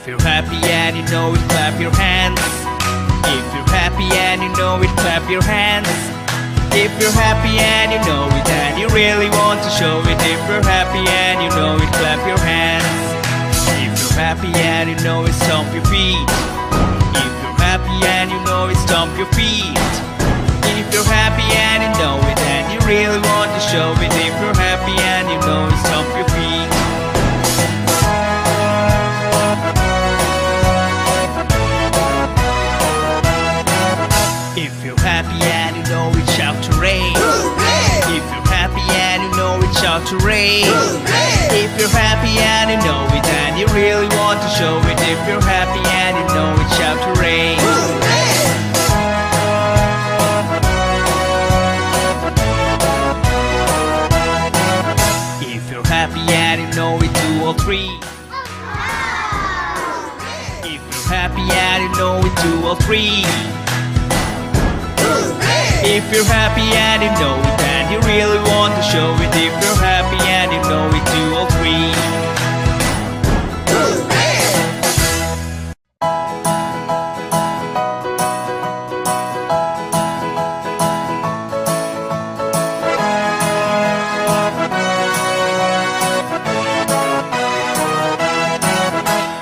If you're happy and you know it, clap your hands. If you're happy and you know it, clap your hands. If you're happy and you know it and you really want to show it. If you're happy and you know it, clap your hands. If you're happy and you know it, stomp your feet. If you're happy and you know it, stomp your feet. If you're happy and you know it and you really want to show it. If you're happy and you know it, stomp your feet. If you're happy and you know it, shout hooray! Hooray! If you're happy and you know it, shout hooray! Hooray! If you're happy and you know it and you really want to show it. If you're happy and you know it, shout hooray! Hooray! If you're happy and you know it, do all three. If you're happy and you know it, do all three. If you're happy and you know it and you really want to show it. If you're happy and you know it, do all three.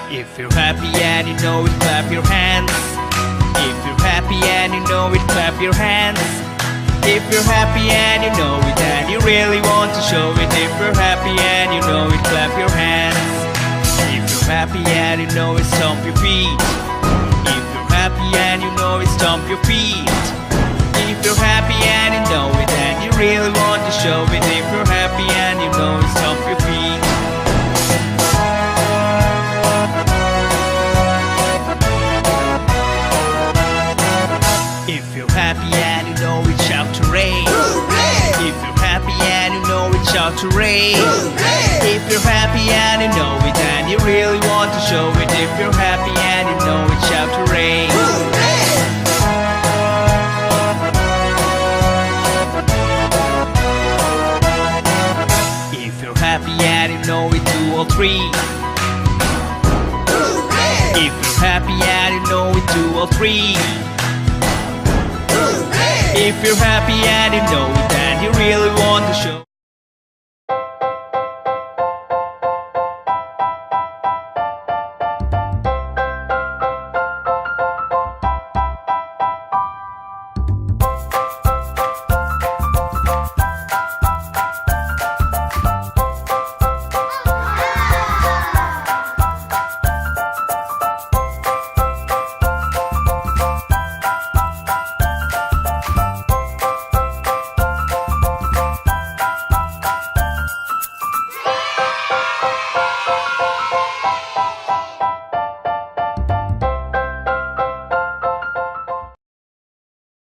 If you're happy and you know it, clap your hands. If you're happy and you know it, clap your hands. If you're happy and you know it and you really want to show it. If you're happy and you know it, clap your hands. If you're happy and you know it, stomp your feet. If you're happy and you know it, stomp your feet. If you're happy and you know it and you really want to show it. If you're happy and you know it, stomp your feet. If you're happy and you know it, shout hooray! Hooray! If you're happy and you know it, shout hooray! Hooray! If you're happy and you know it and you really want to show it. If you're happy and you know it, shout hooray! Hooray! If you're happy and you know it, do all three. Hooray! If you're happy and you know it, do all three. If you're happy and you know it and you really want to show